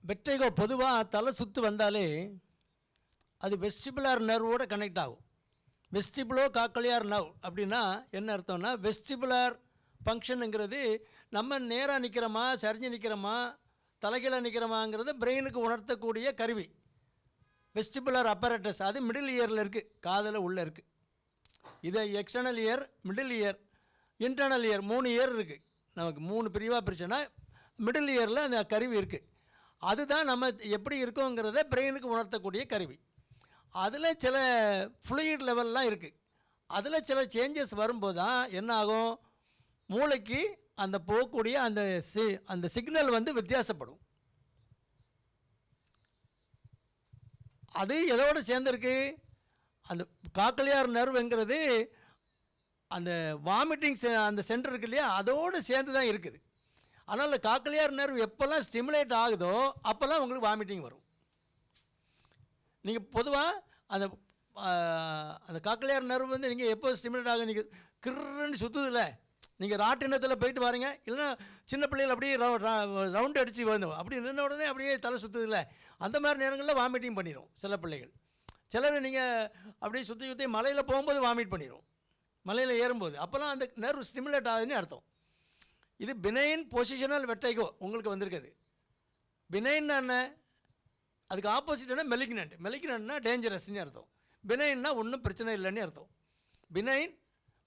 வெட்ரிகோ பொதுவாக தலை சுற்று வந்தாலே அது வெஸ்டிபுலார் நர்வோடு கனெக்ட் ஆகும். வெஸ்டிபுலோ காக்லியார் நர்வ் அப்படின்னா என்ன அர்த்தம்னா, வெஸ்டிபுலார் ஃபங்க்ஷனுங்கிறது நம்ம நேராக நிற்கிறோமா சரிஞ்சு நிற்கிறோமா தலைகீழ நிற்கிறோமாங்கிறத பிரெயினுக்கு உணர்த்தக்கூடிய கருவி வெஸ்டிபுலர் அப்பரேட்டஸ். அது மிடில் இயரில் இருக்குது, காதில் உள்ளே இருக்குது. இதை external ear, middle year, internal year, 3 year இருக்குது. நமக்கு 3 பிரிவாக பிரிச்சோன்னா மிடில் இயரில் அந்த கருவி இருக்குது. அதுதான் நம்ம எப்படி இருக்கோங்கிறத பிரெயினுக்கு உணர்த்தக்கூடிய கருவி. அதில் சில ஃப்ளூயிட் லெவல்லாம் இருக்குது. அதில் சில சேஞ்சஸ் வரும்போது தான் என்ன ஆகும், மூளைக்கு அந்த போகக்கூடிய அந்த சிக்னல் வந்து வித்தியாசப்படும். அது எதோடு சேர்ந்துருக்கு, அந்த காக்லியார் நர்வுங்கிறது அந்த வாமிட்டிங் அந்த சென்டர் இருக்கு இல்லையா, அதோடு சேர்ந்து தான் இருக்குது. அதனால் காக்லியார் நர்வ் எப்போல்லாம் ஸ்டிமுலேட் ஆகுதோ அப்போல்லாம் உங்களுக்கு வாமிட்டிங் வரும். நீங்கள் பொதுவாக அந்த அந்த காக்லியார் நர்வ் வந்து நீங்கள் எப்போ ஸ்டிமுலேட் ஆகும், நீங்கள் கிருன்னு சுற்றுதில்ல, நீங்கள் ராட்டினத்தில் போயிட்டு வாருங்க, இல்லைன்னா சின்ன பிள்ளைகள் அப்படியே ரவுண்டு அடித்து வந்தோம் அப்படி நின்ன உடனே அப்படியே தலை சுற்றுதில்ல, அந்த மாதிரி நேரங்களில் வாமிட்டிங் பண்ணிடும் சில பிள்ளைகள். சிலர் நீங்கள் அப்படியே சுற்றி மலையில் போகும்போது வாமிட் பண்ணிடும், மலையில் ஏறும்போது, அப்போல்லாம் அந்த நர்வ் ஸ்டிமுலேட் ஆகுதுன்னு அர்த்தம். இது பினைன் பொசிஷனல் வெட்ரிகோ உங்களுக்கு வந்திருக்குது. பினைன்னா என்ன, அதுக்கு ஆப்போசிட் என்ன மெலிக்னன்ட். மெலிக்னன்ட்னா டேஞ்சரஸ்ன்னு அர்த்தம். பினைன்னா ஒன்றும் பிரச்சனை இல்லைன்னு அர்த்தம். பினைன்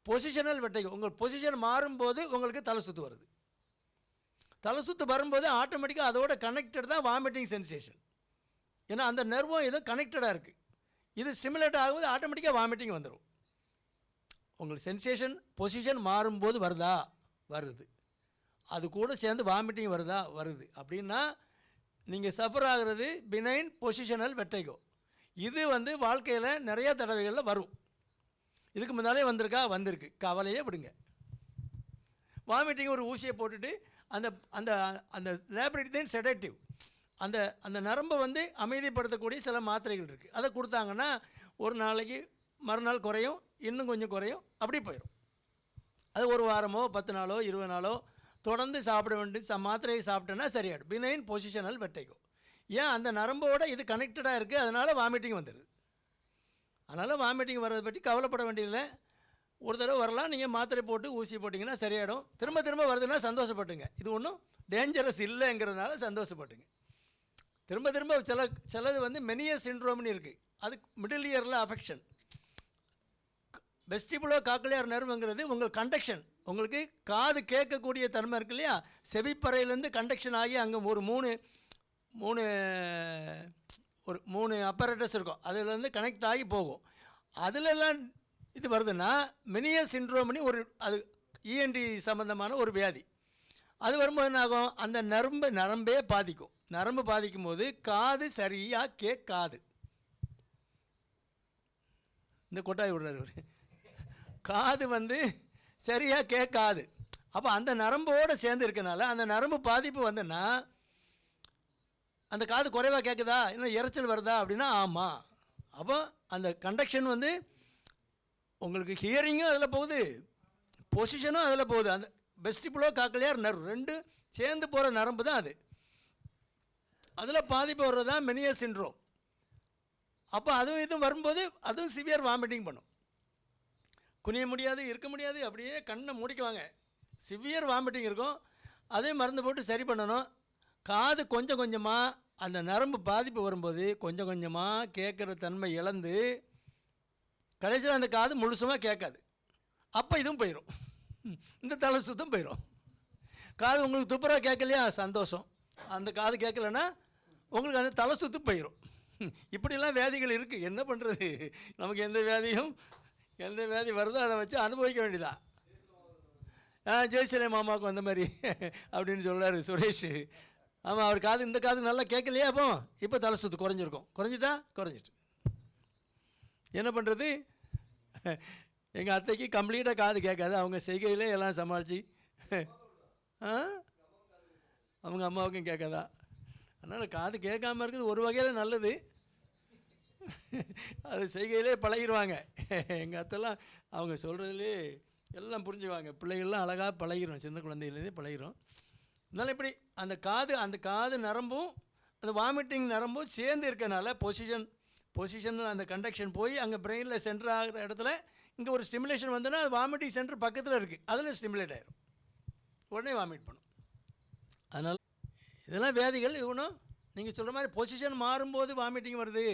பொசிஷனல் வெட்ரிகோ, உங்கள் பொசிஷன் மாறும்போது உங்களுக்கு தலை சுற்று வருது. தலை சுற்று வரும்போது ஆட்டோமேட்டிக்காக அதோட கனெக்டட் தான் வாமிட்டிங் சென்சேஷன். ஏன்னா அந்த நர்வும் ஏதோ கனெக்டடாக இருக்குது. இது ஸ்டிமுலேட் ஆகும்போது ஆட்டோமேட்டிக்காக வாமிட்டிங் வந்துடும். உங்களுக்கு சென்சேஷன் பொசிஷன் மாறும்போது வருதா, வருது. அது கூட சேர்ந்து வாமிட்டிங் வருதா, வருது. அப்படின்னா நீங்கள் சஃபர் ஆகிறது பினைன் பொசிஷனல் வெட்ரிகோ. இது வந்து வாழ்க்கையில் நிறைய தடவைகளில் வரும். இதுக்கு முன்னாலே வந்திருக்கா, வந்திருக்கு, கவலையே விடுங்க. வாமிட்டிங் ஒரு ஊசியை போட்டுட்டு அந்த அந்த அந்த லேப்ரிடின் செடேட்டிவ், அந்த அந்த நரம்பை வந்து அமைதிப்படுத்தக்கூடிய சில மாத்திரைகள் இருக்குது. அதை கொடுத்தாங்கன்னா ஒரு நாளைக்கு மறுநாள் குறையும், இன்னும் கொஞ்சம் குறையும், அப்படி போயிடும். அது ஒரு வாரமோ 10 நாளோ 20 நாளோ தொடர்ந்து சாப்பிட வேண்டிய மாத்திரையை சாப்பிட்டோன்னா சரியாயிடும். பினைன் பொசிஷனல் வெட்ரிகோ. ஏன், அந்த நரம்போடு இது கனெக்டடாக இருக்குது, அதனால் வாமிட்டிங் வந்துடுது. அதனால் வாமிட்டிங் வர்றதை பற்றி கவலைப்பட வேண்டியதில்லை. ஒரு தடவை வரலாம், நீங்கள் மாத்திரை போட்டு ஊசி போட்டிங்கன்னா சரியாயிடும். திரும்ப திரும்ப வருதுன்னா சந்தோஷப்பட்டுங்க, இது ஒன்றும் டேஞ்சரஸ் இல்லைங்கிறதுனால சந்தோஷப்பட்டுங்க. திரும்ப திரும்ப சிலது வந்து மெனியஸ் சிண்ட்ரோம்னு இருக்குது, அது மிடில் இயரில் அஃபெக்ஷன். வெஸ்டிபுலோ காக்லியார் நர்வுங்கிறது உங்கள் கண்டக்ஷன், உங்களுக்கு காது கேட்கக்கூடிய தன்மை இருக்கு இல்லையா, செவிப்பறையிலேருந்து கண்டக்ஷன் ஆகி அங்கே ஒரு மூணு அப்பரேட்டஸ் இருக்கும், அதிலேருந்து கனெக்ட் ஆகி போகும். அதிலெல்லாம் இது வருதுன்னா மெனியஸ் சிண்ட்ரோம்னு ஒரு அது இஎன்டி சம்மந்தமான ஒரு வியாதி. அது வரும்போது என்ன ஆகும், அந்த நரம்பே பாதிக்கும். நரம்பு பாதிக்கும் போது காது சரியாக கேட்காது. இந்த கொட்டாய் விடுறாரு, காது வந்து சரியாக கேட்காது. அப்போ அந்த நரம்போடு சேர்ந்து இருக்கனால அந்த நரம்பு பாதிப்பு வந்துன்னா அந்த காது குறைவாக கேட்குதா, இன்னும் இறைச்சல் வருதா அப்படின்னா ஆமாம். அப்போ அந்த கண்டக்ஷன் வந்து உங்களுக்கு ஹியரிங்கும் அதில் போகுது, பொசிஷனும் அதில் போகுது. அந்த வெஸ்டிபுலோ காக்லியார் நர்வ் ரெண்டு சேர்ந்து போகிற நரம்பு தான் அது. அதில் பாதிப்பு வர்றது தான் மெனியஸ் சிண்ட்ரோம். அப்போ அதுவும் இதுவும் வரும்போது அதுவும் சிவியர் வாமிட்டிங் பண்ணும். குனிய முடியாது, இருக்க முடியாது, அப்படியே கண்ணை மூடிக்குவாங்க, சிவியர் வாமிட்டிங் இருக்கும். அதே மருந்து போட்டு சரி பண்ணணும். காது கொஞ்சம் கொஞ்சமாக அந்த நரம்பு பாதிப்பு வரும்போது கொஞ்சம் கொஞ்சமாக கேட்குற தன்மை இழந்து கடைசியில் அந்த காது முழுசுமாக கேட்காது. அப்போ இதுவும் போயிடும், இந்த தலை சுத்தம் போயிடும். காது உங்களுக்கு துப்புரா கேட்கலையா, சந்தோஷம். அந்த காது கேட்கலன்னா உங்களுக்கு அந்த தலை சுத்து போயிடும். இப்படிலாம் வியாதிகள் இருக்குது, என்ன பண்ணுறது. நமக்கு எந்த வியாதி வருதோ அதை வச்சு அனுபவிக்க வேண்டியதான். ஜெயசீலை மாமாவுக்கு வந்த மாதிரி அப்படின்னு சொல்கிறாரு சுரேஷ். ஆமாம், அவர் காது இந்த காது நல்லா கேட்கலையா, இப்போ தலை சுத்து குறைஞ்சிருக்கும். குறைஞ்சிட்டு என்ன பண்ணுறது. எங்கள் அத்தைக்கு கம்ப்ளீட்டாக காது கேட்காது, அவங்க செய்கையிலே எல்லாம் சமாளித்து அவங்க அம்மாவுக்கும் கேட்காதா. அதனால் காது கேட்காமல் இருக்குது ஒரு வகையில் நல்லது, அது செய்கையிலே பழகிடுவாங்க. எங்கள் அத்தைலாம் அவங்க சொல்கிறதுலே எல்லாம் புரிஞ்சுக்குவாங்க. பிள்ளைகள்லாம் அழகாக பழகிடும், சின்ன குழந்தையிலேருந்தே பழகிடும். அதனால் இப்படி அந்த காது நரம்பும் அந்த வாமிட்டிங் நரம்பும் சேர்ந்து இருக்கனால பொசிஷன் அந்த கண்டக்ஷன் போய் அங்கே பிரெயினில் சென்டர் ஆகிற இடத்துல இங்கே ஒரு ஸ்டிமுலேஷன் வந்ததுன்னா அது வாமிட்டிங் சென்டர் பக்கத்தில் இருக்குது, அதில் ஸ்டிமுலேட் ஆகிரும், உடனே வாமிட் பண்ணும். அதனால் இதெல்லாம் வியாதிகள். இது ஒன்றும் நீங்கள் சொல்கிற மாதிரி பொசிஷன் மாறும்போது வாமிட்டிங் வருது,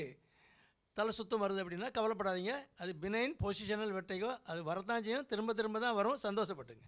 தலை சுத்தம் வருது அப்படின்னா கவலைப்படாதீங்க. அது பினைன் பொசிஷனல் வெர்டிகோ, அது வரத்தான் செய்யும், திரும்ப திரும்ப தான் வரும், சந்தோஷப்பட்டுங்க.